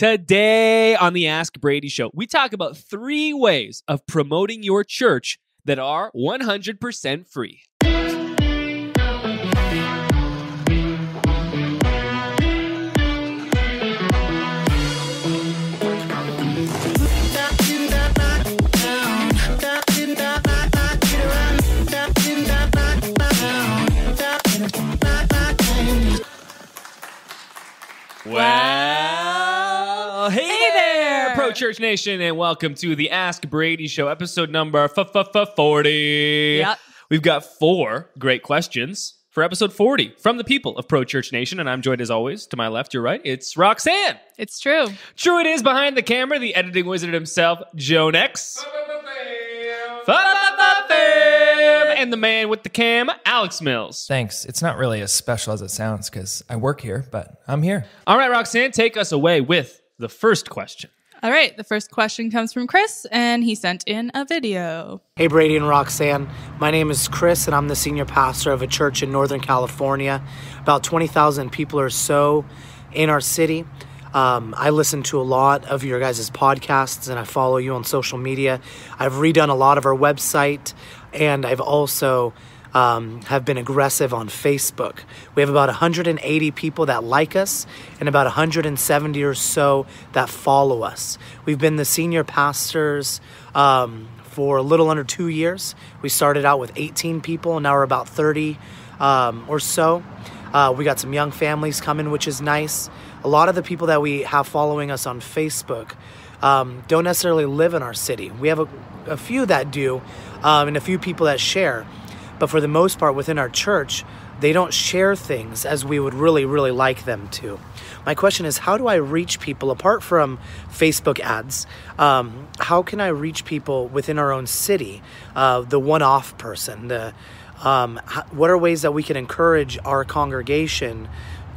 Today on the Ask Brady Show, we talk about 3 ways of promoting your church that are 100% free. Well, hey there, Pro Church Nation, and welcome to the Ask Brady Show, episode number 40. Yep. We've got 4 great questions for episode 40 from the people of Pro Church Nation, and I'm joined as always, to my left, your right, it's Roxanne. It's true. True it is, behind the camera, the editing wizard himself, Joan X. And the man with the cam, Alex Mills. Thanks. It's not really as special as it sounds because I work here, but I'm here. All right, Roxanne, take us away with the first question. All right. The first question comes from Chris, and he sent in a video. Hey, Brady and Roxanne. My name is Chris, and I'm the senior pastor of a church in Northern California. About 20,000 people or so in our city. I listen to a lot of your guys' podcasts, and I follow you on social media. I've redone a lot of our website, and I've also have been aggressive on Facebook. We have about 180 people that like us and about 170 or so that follow us. We've been the senior pastors for a little under 2 years. We started out with 18 people, and now we're about 30 or so. We got some young families coming, which is nice. A lot of the people that we have following us on Facebook don't necessarily live in our city. We have a few that do, and a few people that share. But for the most part, within our church, they don't share things as we would really, really like them to. My question is, how do I reach people, apart from Facebook ads, how can I reach people within our own city, the one-off person? What are ways that we can encourage our congregation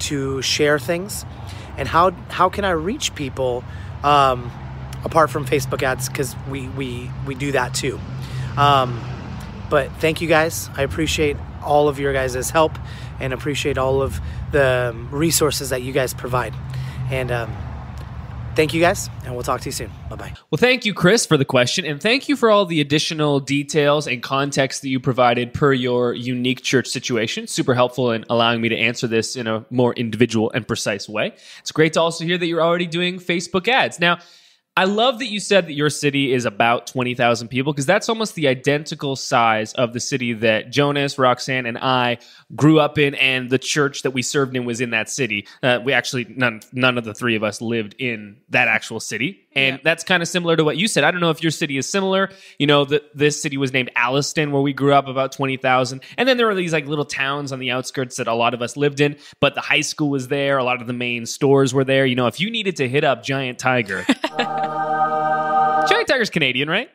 to share things? And how can I reach people apart from Facebook ads, because we do that too. But thank you guys. I appreciate all of your guys' help and appreciate all of the resources that you guys provide. And thank you guys, and we'll talk to you soon. Bye-bye. Well, thank you, Chris, for the question, and thank you for all the additional details and context that you provided per your unique church situation. Super helpful in allowing me to answer this in a more individual and precise way. It's great to also hear that you're already doing Facebook ads. Now, I love that you said that your city is about 20,000 people, because that's almost the identical size of the city that Jonas, Roxanne, and I grew up in, and the church that we served in was in that city. We actually, none of the 3 of us lived in that actual city. And that's kind of similar to what you said. I don't know if your city is similar. You know, this city was named Alliston, where we grew up, about 20,000. And then there were these like little towns on the outskirts that a lot of us lived in, but the high school was there. A lot of the main stores were there. You know, if you needed to hit up Giant Tiger... Giant Tiger's Canadian, right?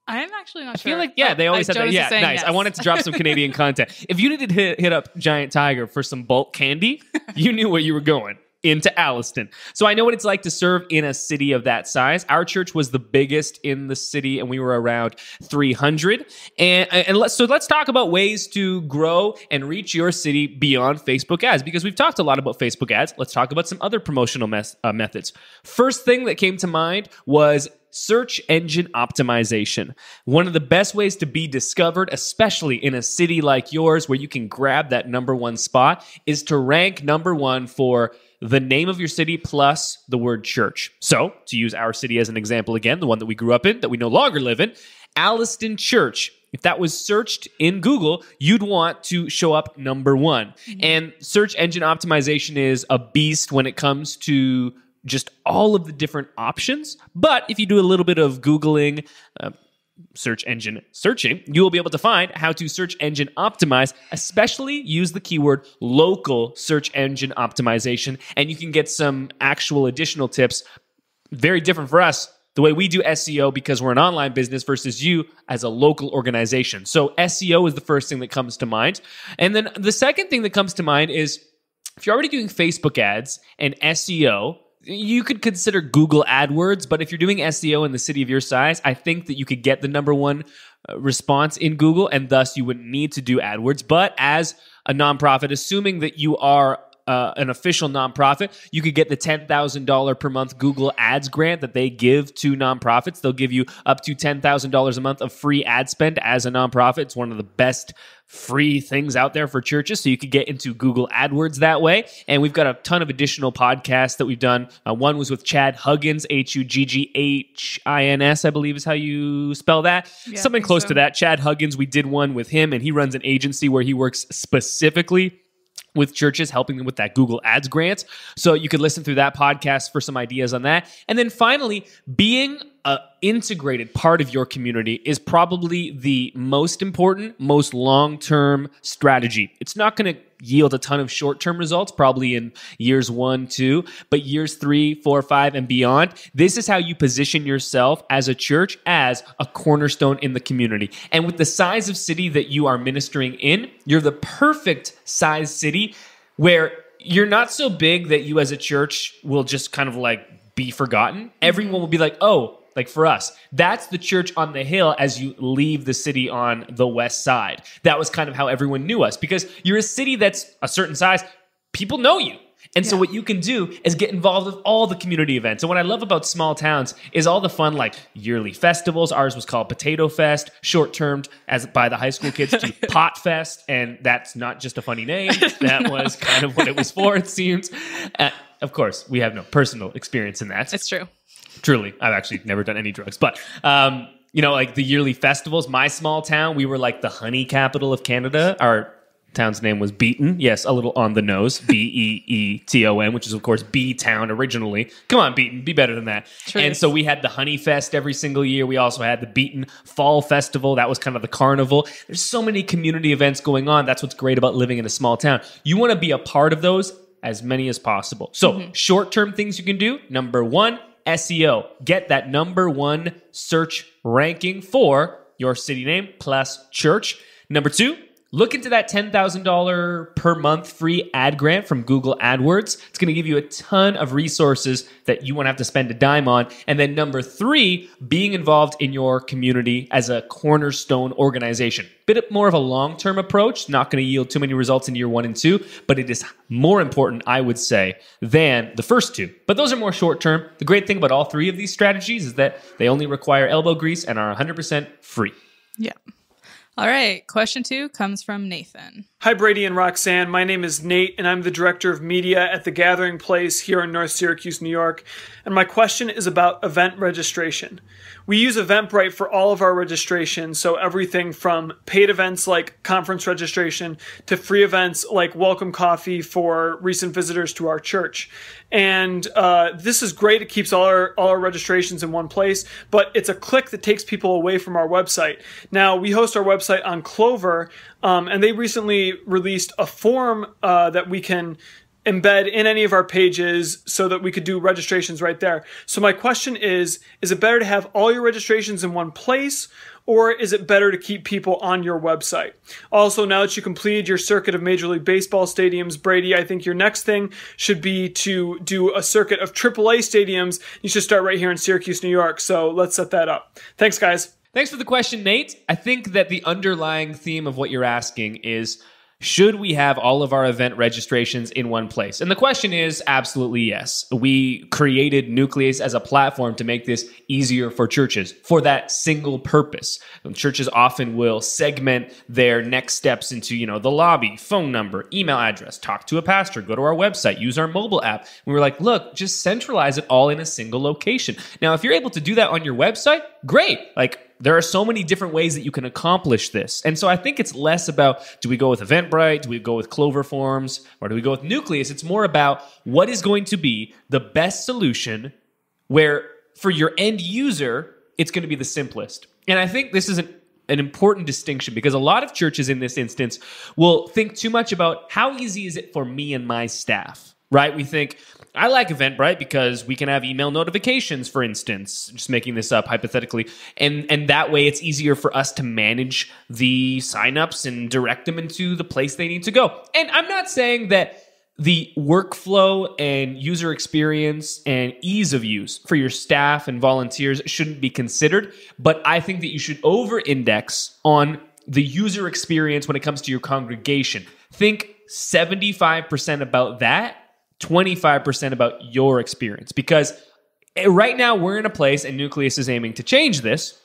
I'm actually not sure. I feel like, they always said that. Yeah, nice. Yes. I wanted to drop some Canadian content. If you needed to hit up Giant Tiger for some bulk candy, you knew where you were going. Into Alliston. So I know what it's like to serve in a city of that size. Our church was the biggest in the city, and we were around 300. And let's talk about ways to grow and reach your city beyond Facebook ads, because we've talked a lot about Facebook ads. Let's talk about some other promotional methods. First thing that came to mind was search engine optimization. One of the best ways to be discovered, especially in a city like yours where you can grab that number 1 spot, is to rank number 1 for the name of your city plus the word church. So, to use our city as an example again, the one that we grew up in, that we no longer live in, Alliston Church. If that was searched in Google, you'd want to show up number 1. Mm-hmm. And search engine optimization is a beast when it comes to just all of the different options. But if you do a little bit of Googling, search engine searching, you will be able to find how to search engine optimize, especially use the keyword local search engine optimization, and you can get some actual additional tips. Very different for us, the way we do SEO, because we're an online business versus you as a local organization. So SEO is the first thing that comes to mind. And then the second thing that comes to mind is, if you're already doing Facebook ads and SEO, you could consider Google AdWords, but if you're doing SEO in the city of your size, I think that you could get the number 1 response in Google, and thus you wouldn't need to do AdWords. But as a nonprofit, assuming that you are an official nonprofit, you could get the $10,000 per month Google Ads grant that they give to nonprofits. They'll give you up to $10,000 a month of free ad spend as a nonprofit. It's one of the best free things out there for churches, so you could get into Google AdWords that way. And we've got a ton of additional podcasts that we've done. One was with Chad Huggins, Huggins, I believe is how you spell that. Yeah, Something close to that. Chad Huggins, we did one with him, and he runs an agency where he works specifically with churches, helping them with that Google Ads grant. So you could listen through that podcast for some ideas on that. And then finally, being an integrated part of your community is probably the most important, most long-term strategy. It's not going to yield a ton of short-term results, probably in years 1, 2, but years 3, 4, 5, and beyond. This is how you position yourself as a church, as a cornerstone in the community. And with the size of city that you are ministering in, you're the perfect size city where you're not so big that you as a church will just kind of like be forgotten. Everyone will be like, oh, like for us, that's the church on the hill as you leave the city on the west side. That was kind of how everyone knew us, because you're a city that's a certain size. People know you. And so what you can do is get involved with all the community events. And what I love about small towns is all the fun, like yearly festivals. Ours was called Potato Fest, short-termed as by the high school kids to Pot Fest. And that's not just a funny name. That was kind of what it was for, it seems. Of course, we have no personal experience in that. It's true. Truly, I've actually never done any drugs, but like the yearly festivals, my small town, we were like the honey capital of Canada. Our town's name was Beaton. Yes, a little on the nose, Beeton, which is of course B-Town originally. Come on, Beaton, be better than that. True. And so we had the Honey Fest every single year. We also had the Beaton Fall Festival. That was kind of the carnival. There's so many community events going on. That's what's great about living in a small town. You want to be a part of those, as many as possible. So short-term things you can do. Number 1, SEO. Get that number 1 search ranking for your city name plus church. Number 2, look into that $10,000 per month free ad grant from Google AdWords. It's going to give you a ton of resources that you won't have to spend a dime on. And then number 3, being involved in your community as a cornerstone organization. Bit more of a long-term approach, not going to yield too many results in year 1 and 2, but it is more important, I would say, than the first 2. But those are more short-term. The great thing about all 3 of these strategies is that they only require elbow grease and are 100% free. Yeah. All right. Question 2 comes from Nathan. Hi, Brady and Roxanne. My name is Nate, and I'm the Director of Media at The Gathering Place here in North Syracuse, New York. And my question is about event registration. We use Eventbrite for all of our registration, so everything from paid events like conference registration to free events like welcome coffee for recent visitors to our church. And this is great. It keeps all our registrations in one place, but it's a click that takes people away from our website. Now, we host our website on Clover, and they recently released a form that we can embed in any of our pages so that we could do registrations right there. So my question is it better to have all your registrations in one place, or is it better to keep people on your website? Also, now that you completed your circuit of Major League Baseball stadiums, Brady, I think your next thing should be to do a circuit of AAA stadiums. You should start right here in Syracuse, New York. So let's set that up. Thanks, guys. Thanks for the question, Nate. I think that the underlying theme of what you're asking is, should we have all of our event registrations in one place? And the question is absolutely yes. We created Nucleus as a platform to make this easier for churches for that single purpose. And churches often will segment their next steps into, the lobby, phone number, email address, talk to a pastor, go to our website, use our mobile app. We were like, look, just centralize it all in a single location. Now, if you're able to do that on your website, great. There are so many different ways that you can accomplish this. And so I think it's less about, do we go with Eventbrite? Do we go with Clover Forms? Or do we go with Nucleus? It's more about what is going to be the best solution where for your end user, it's going to be the simplest. And I think this is an important distinction, because a lot of churches in this instance will think too much about how easy is it for me and my staff, right? We think, I like Eventbrite because we can have email notifications, for instance, just making this up hypothetically. And that way it's easier for us to manage the signups and direct them into the place they need to go. And I'm not saying that the workflow and user experience and ease of use for your staff and volunteers shouldn't be considered, but I think that you should over-index on the user experience when it comes to your congregation. Think 75% about that, 25% about your experience. Because right now we're in a place, and Nucleus is aiming to change this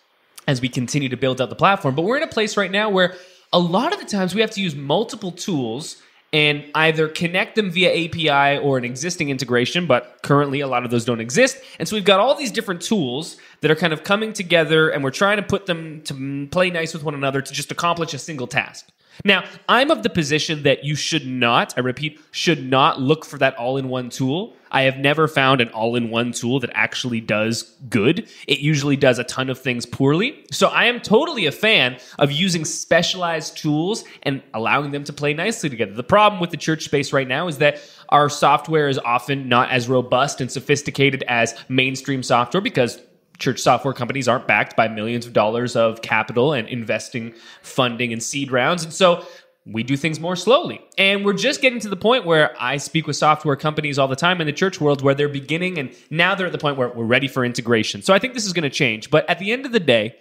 as we continue to build out the platform, but we're in a place right now where a lot of the times we have to use multiple tools and either connect them via API or an existing integration, but currently a lot of those don't exist. And so we've got all these different tools that are kind of coming together, and we're trying to put them to play nice with one another to just accomplish a single task. Now, I'm of the position that you should not, I repeat, should not look for that all-in-one tool. I have never found an all-in-one tool that actually does good. It usually does a ton of things poorly. So I am totally a fan of using specialized tools and allowing them to play nicely together. The problem with the church space right now is that our software is often not as robust and sophisticated as mainstream software because church software companies aren't backed by millions of dollars of capital and investing funding and seed rounds. And so we do things more slowly. And we're just getting to the point where I speak with software companies all the time in the church world where they're beginning, and now they're at the point where we're ready for integration. So I think this is going to change. But at the end of the day,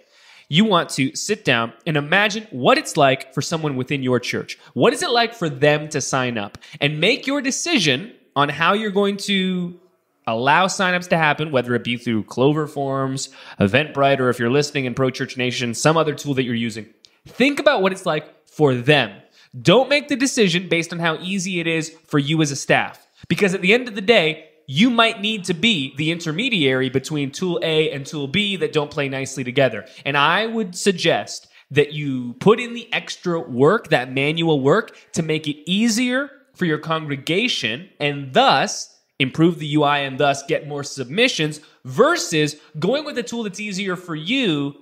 you want to sit down and imagine what it's like for someone within your church. What is it like for them to sign up? And make your decision on how you're going to allow signups to happen, whether it be through Clover Forms, Eventbrite, or if you're listening in Pro Church Nation, some other tool that you're using. Think about what it's like for them. Don't make the decision based on how easy it is for you as a staff. Because at the end of the day, you might need to be the intermediary between tool A and tool B that don't play nicely together. And I would suggest that you put in the extra work, that manual work, to make it easier for your congregation and thus improve the UI and thus get more submissions versus going with a tool that's easier for you,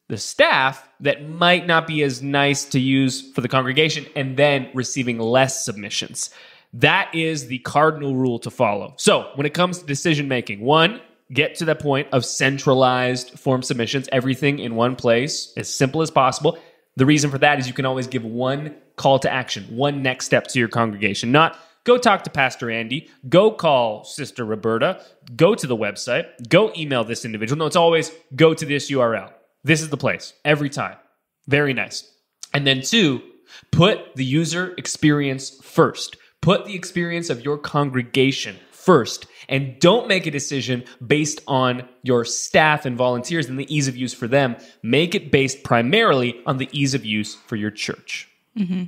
the staff, that might not be as nice to use for the congregation and then receiving less submissions. That is the cardinal rule to follow. So when it comes to decision making, one, get to the point of centralized form submissions, everything in one place, as simple as possible. The reason for that is you can always give one call to action, one next step to your congregation, not go talk to Pastor Andy, go call Sister Roberta, go to the website, go email this individual. No, it's always go to this URL. This is the place every time. Very nice. And then two, put the user experience first. Put the experience of your congregation first. And don't make a decision based on your staff and volunteers and the ease of use for them. Make it based primarily on the ease of use for your church. Mm-hmm.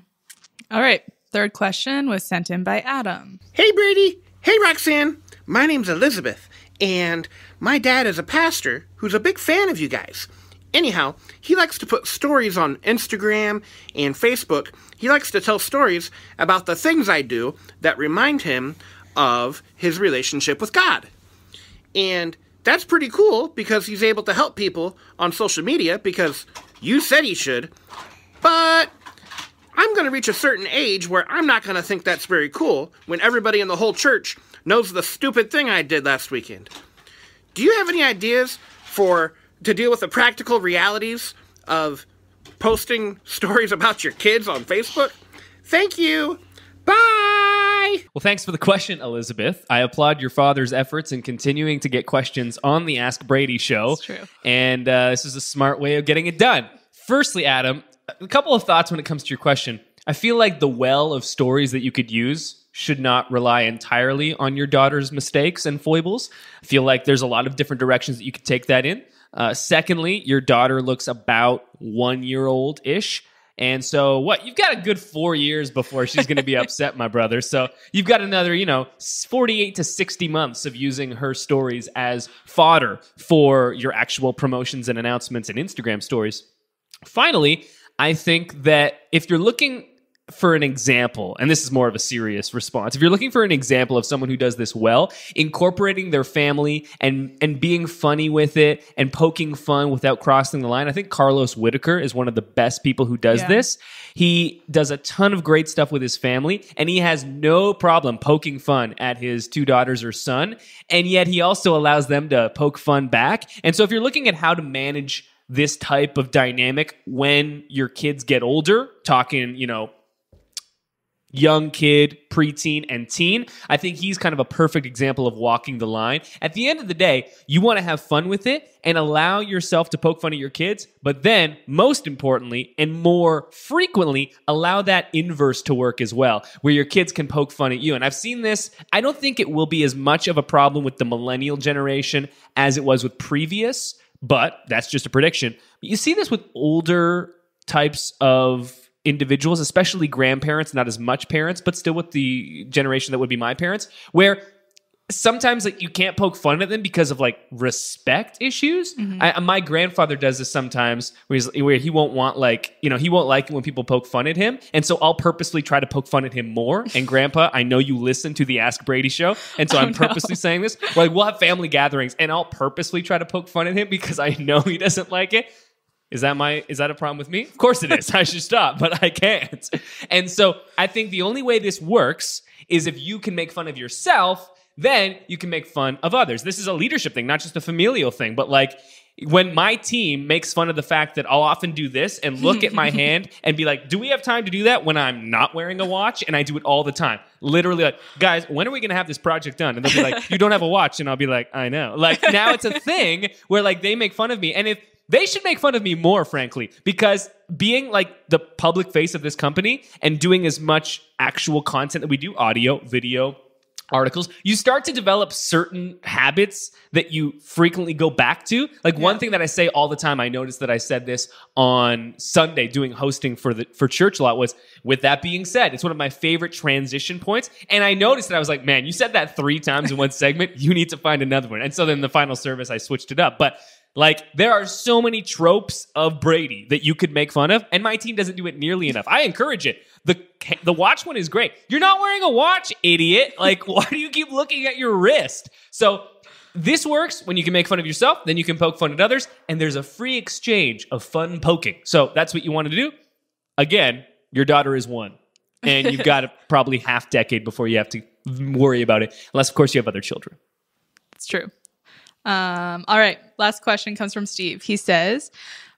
All right. Third question was sent in by Adam. Hey, Brady. Hey, Roxanne. My name's Elizabeth, and my dad is a pastor who's a big fan of you guys. Anyhow, he likes to put stories on Instagram and Facebook. He likes to tell stories about the things I do that remind him of his relationship with God. And that's pretty cool because he's able to help people on social media because you said he should. But I'm going to reach a certain age where I'm not going to think that's very cool when everybody in the whole church knows the stupid thing I did last weekend. Do you have any ideas to deal with the practical realities of posting stories about your kids on Facebook? Thank you. Bye. Well, thanks for the question, Elizabeth. I applaud your father's efforts in continuing to get questions on the Ask Brady show. That's true. And this is a smart way of getting it done. Firstly, Adam, a couple of thoughts when it comes to your question. I feel like the well of stories that you could use should not rely entirely on your daughter's mistakes and foibles. I feel like there's a lot of different directions that you could take that in. Secondly, your daughter looks about 1-year-old-ish. And so you've got a good 4 years before she's going to be upset, my brother. So you've got another, 48 to 60 months of using her stories as fodder for your actual promotions and announcements and Instagram stories. Finally, I think that if you're looking for an example, and this is more of a serious response, if you're looking for an example of someone who does this well, incorporating their family and being funny with it and poking fun without crossing the line, I think Carlos Whitaker is one of the best people who does this. He does a ton of great stuff with his family, and he has no problem poking fun at his 2 daughters or son, and yet he also allows them to poke fun back. And so if you're looking at how to manage this type of dynamic when your kids get older, talking, young kid, preteen, and teen. I think he's kind of a perfect example of walking the line. At the end of the day, you want to have fun with it and allow yourself to poke fun at your kids, but then, most importantly, and more frequently, allow that inverse to work as well, where your kids can poke fun at you. And I've seen this. I don't think it will be as much of a problem with the millennial generation as it was with previous, but that's just a prediction. But you see this with older types of individuals, especially grandparents, not as much parents, but still with the generation that would be my parents, where sometimes like you can't poke fun at them because of like respect issues. My grandfather does this sometimes where he won't want like, he won't like it when people poke fun at him. And so I'll purposely try to poke fun at him more. And Grandpa, I know you listen to the Ask Brady show. And so I'm purposely saying this. Like we'll have family gatherings and I'll purposely try to poke fun at him because I know he doesn't like it. Is that a problem with me? Of course it is. I should stop, but I can't. And so I think the only way this works is if you can make fun of yourself, then you can make fun of others. This is a leadership thing, not just a familial thing. But like when my team makes fun of the fact that I'll often do this and look at my hand and be like, do we have time to do that when I'm not wearing a watch? And I do it all the time. Literally like, guys, when are we going to have this project done? And they'll be like, you don't have a watch. And I'll be like, I know. Like now it's a thing where like they make fun of me. And if they should make fun of me more, frankly, because being like the public face of this company and doing as much actual content that we do, audio, video, articles, you start to develop certain habits that you frequently go back to. Like one thing that I say all the time, I noticed that I said this on Sunday doing hosting for church a lot, was, with that being said, it's one of my favorite transition points. And I noticed that I was like, man, you said that 3 times in one segment. You need to find another one. And so then the final service, I switched it up. But like, there are so many tropes of Brady that you could make fun of, and my team doesn't do it nearly enough. I encourage it. The watch one is great. You're not wearing a watch, idiot. Like, why do you keep looking at your wrist? So this works when you can make fun of yourself, then you can poke fun at others, and there's a free exchange of fun poking. So that's what you want to do. Again, your daughter is 1, and you've got probably half decade before you have to worry about it, unless, of course, you have other children. It's true. All right. Last question comes from Steve. He says,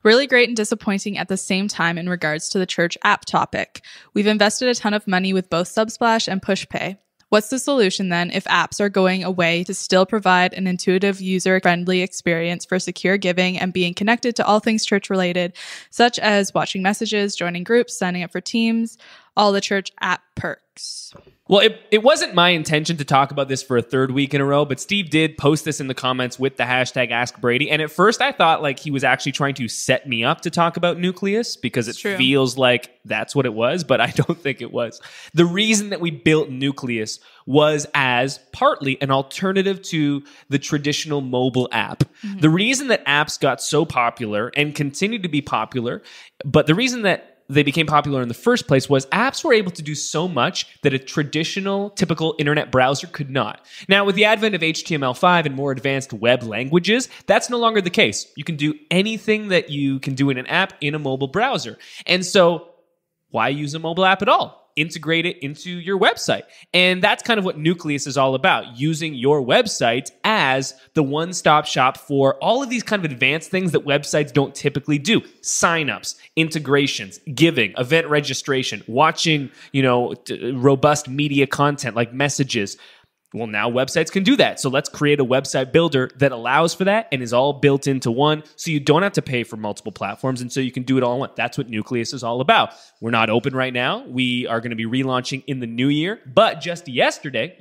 really great and disappointing at the same time in regards to the church app topic. We've invested a ton of money with both Subsplash and PushPay. What's the solution then if apps are going away to still provide an intuitive, user-friendly experience for secure giving and being connected to all things church-related, such as watching messages, joining groups, signing up for teams, all the church app perks? Well, it wasn't my intention to talk about this for a 3rd week in a row, but Steve did post this in the comments with the hashtag AskBrady. And at first I thought like he was actually trying to set me up to talk about Nucleus because it feels like that's what it was, but I don't think it was. The reason that we built Nucleus was as partly an alternative to the traditional mobile app. Mm-hmm. The reason that apps got so popular and continue to be popular, but the reason that they became popular in the first place was apps were able to do so much that a traditional, typical internet browser could not. Now, with the advent of HTML5 and more advanced web languages, that's no longer the case. You can do anything that you can do in an app in a mobile browser. And so, why use a mobile app at all? Integrate it into your website. And that's kind of what Nucleus is all about, using your website as the one-stop shop for all of these kind of advanced things that websites don't typically do. Signups, integrations, giving, event registration, watching, robust media content like messages. Well, now websites can do that. So let's create a website builder that allows for that and is all built into one, so you don't have to pay for multiple platforms, and so you can do it all in one. That's what Nucleus is all about. We're not open right now. We are going to be relaunching in the new year, but just yesterday,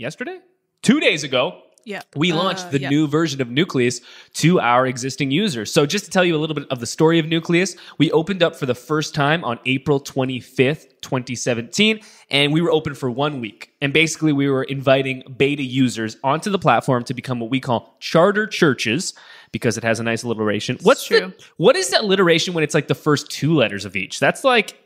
2 days ago, we launched the new version of Nucleus to our existing users. So just to tell you a little bit of the story of Nucleus, we opened up for the first time on April 25th, 2017, and we were open for 1 week. And basically, we were inviting beta users onto the platform to become what we call charter churches, because it has a nice alliteration. What is that alliteration when it's like the first 2 letters of each? That's like...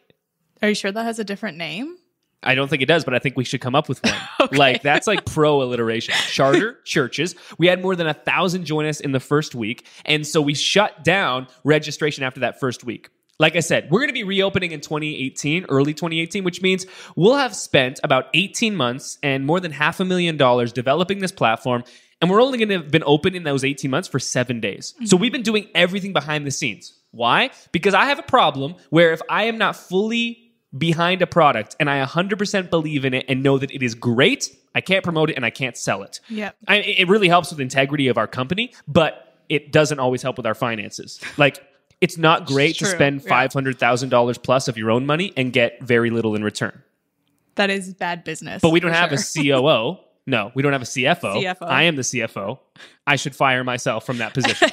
Are you sure that has a different name? I don't think it does, but I think we should come up with one. Okay. Like, that's like pro alliteration. Charter churches. We had more than 1,000 join us in the first week. And so we shut down registration after that first week. Like I said, we're going to be reopening in 2018, early 2018, which means we'll have spent about 18 months and more than $500,000 developing this platform. And we're only going to have been open in those 18 months for 7 days. Mm-hmm. So we've been doing everything behind the scenes. Why? Because I have a problem where if I am not fully behind a product and I 100% believe in it and know that it is great, I can't promote it and I can't sell it. Yep. It really helps with integrity of our company, but it doesn't always help with our finances. Like, it's not great to spend $500,000 plus of your own money and get very little in return. That is bad business. But we don't have a COO. No, we don't have a CFO. CFO. I am the CFO. I should fire myself from that position.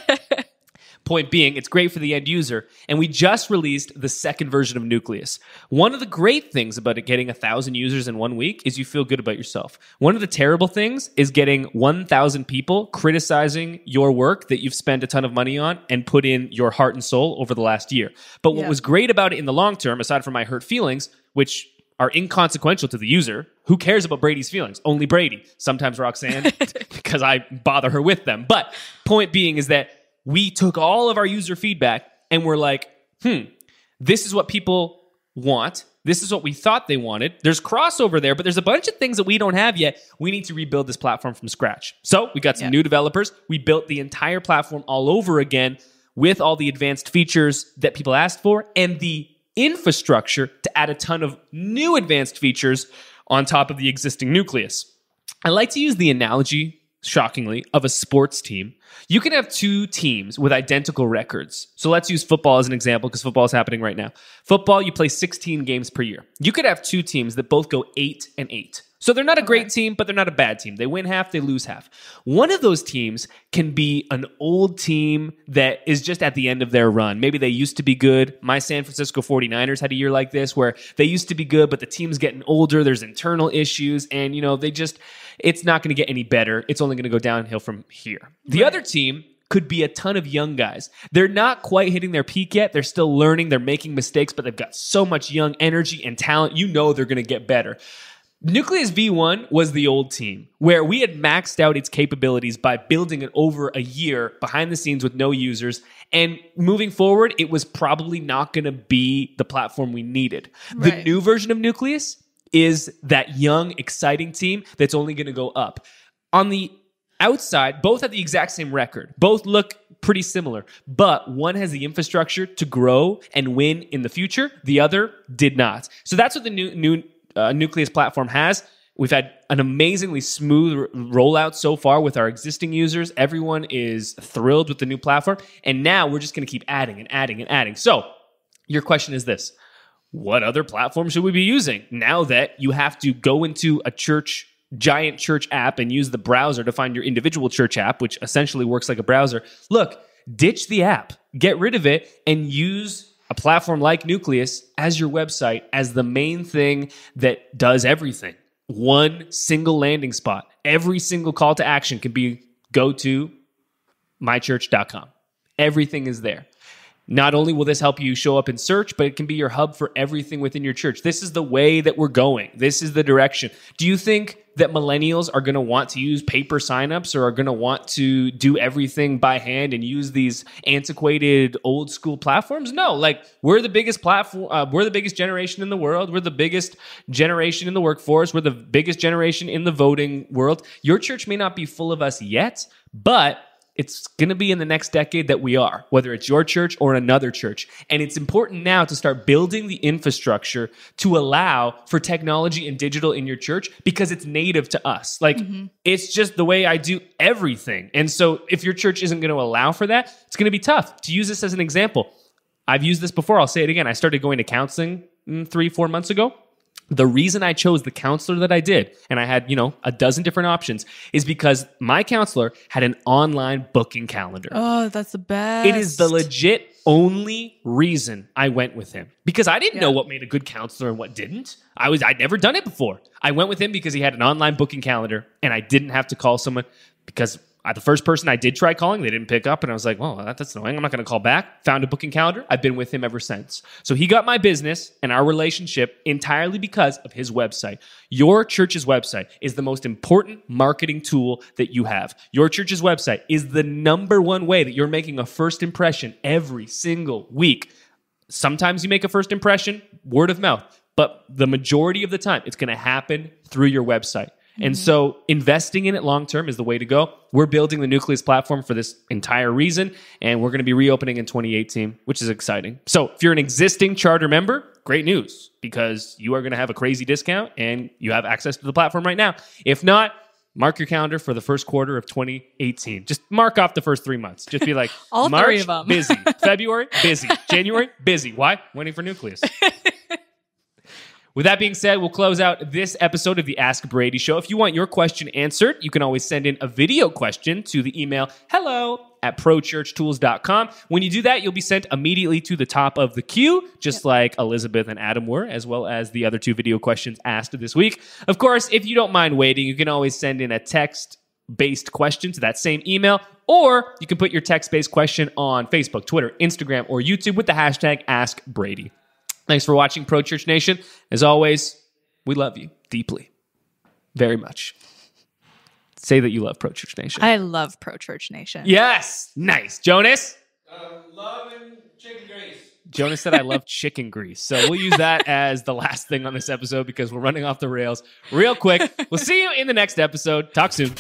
Point being, it's great for the end user. And we just released the second version of Nucleus. One of the great things about it getting 1,000 users in 1 week is you feel good about yourself. One of the terrible things is getting 1,000 people criticizing your work that you've spent a ton of money on and put in your heart and soul over the last year. But what was great about it in the long term, aside from my hurt feelings, which are inconsequential to the user. Who cares about Brady's feelings? Only Brady. Sometimes Roxanne, because I bother her with them. But point being is that we took all of our user feedback and we're like, this is what people want. This is what we thought they wanted. There's crossover there, but there's a bunch of things that we don't have yet. We need to rebuild this platform from scratch. So we got some new developers. We built the entire platform all over again with all the advanced features that people asked for and the infrastructure to add a ton of new advanced features on top of the existing Nucleus. I like to use the analogy, shockingly, of a sports team. You can have two teams with identical records. So let's use football as an example because football is happening right now. Football, you play 16 games per year. You could have two teams that both go 8-8. So they're not a great team, but they're not a bad team. They win half, they lose half. One of those teams can be an old team that is just at the end of their run. Maybe they used to be good. My San Francisco 49ers had a year like this where they used to be good, but the team's getting older. There's internal issues, and it's not going to get any better. It's only going to go downhill from here. The other team could be a ton of young guys. They're not quite hitting their peak yet. They're still learning. They're making mistakes, but they've got so much young energy and talent. You know they're going to get better. Nucleus V1 was the old team where we had maxed out its capabilities by building it over a year behind the scenes with no users. And moving forward, it was probably not going to be the platform we needed. The new version of Nucleus is that young, exciting team that's only going to go up. On the outside, both have the exact same record. Both look pretty similar, but one has the infrastructure to grow and win in the future. The other did not. So that's what the new Nucleus platform has. We've had an amazingly smooth rollout so far with our existing users. Everyone is thrilled with the new platform. And now we're just going to keep adding and adding and adding. So your question is this: what other platform should we be using now that you have to go into a giant church app and use the browser to find your individual church app, which essentially works like a browser? Look, ditch the app, get rid of it, and use a platform like Nucleus as your website, as the main thing that does everything. One single landing spot. Every single call to action can be go to mychurch.com. Everything is there. Not only will this help you show up in search, but it can be your hub for everything within your church. This is the way that we're going. This is the direction. Do you think that millennials are going to want to use paper signups or are going to want to do everything by hand and use these antiquated old school platforms? No, we're the biggest platform. We're the biggest generation in the world. We're the biggest generation in the workforce. We're the biggest generation in the voting world. Your church may not be full of us yet, but it's going to be in the next decade that we are, whether it's your church or another church. And it's important now to start building the infrastructure to allow for technology and digital in your church because it's native to us. It's just the way I do everything. And so if your church isn't going to allow for that, it's going to be tough. To use this as an example, I've used this before. I'll say it again. I started going to counseling 3-4 months ago. The reason I chose the counselor that I did, and I had, a dozen different options, is because my counselor had an online booking calendar. Oh, that's the best. It is the legit only reason I went with him. Because I didn't know what made a good counselor and what didn't. I'd never done it before. I went with him because he had an online booking calendar, and I didn't have to call someone because the first person I did try calling, they didn't pick up, and I was like, well, that's annoying. I'm not going to call back. Found a booking calendar. I've been with him ever since. So he got my business and our relationship entirely because of his website. Your church's website is the most important marketing tool that you have. Your church's website is the number one way that you're making a first impression every single week. Sometimes you make a first impression, word of mouth, but the majority of the time, it's going to happen through your website. And so investing in it long-term is the way to go. We're building the Nucleus platform for this entire reason, and we're going to be reopening in 2018, which is exciting. So if you're an existing charter member, great news because you are going to have a crazy discount and you have access to the platform right now. If not, mark your calendar for the first quarter of 2018. Just mark off the first 3 months. Just be like, All March, 3 of them. busy. February, busy. January, busy. Why? Waiting for Nucleus. With that being said, we'll close out this episode of the Ask Brady Show. If you want your question answered, you can always send in a video question to the email hello@prochurchtools.com. When you do that, you'll be sent immediately to the top of the queue, just like Elizabeth and Adam were, as well as the other 2 video questions asked this week. Of course, if you don't mind waiting, you can always send in a text-based question to that same email, or you can put your text-based question on Facebook, Twitter, Instagram, or YouTube with the hashtag AskBrady. Thanks for watching, Pro Church Nation. As always, we love you deeply, very much. Say that you love Pro Church Nation. I love Pro Church Nation. Yes. Nice. Jonas? Love and chicken grease. Jonas said I love chicken grease. So we'll use that as the last thing on this episode because we're running off the rails real quick. We'll see you in the next episode. Talk soon.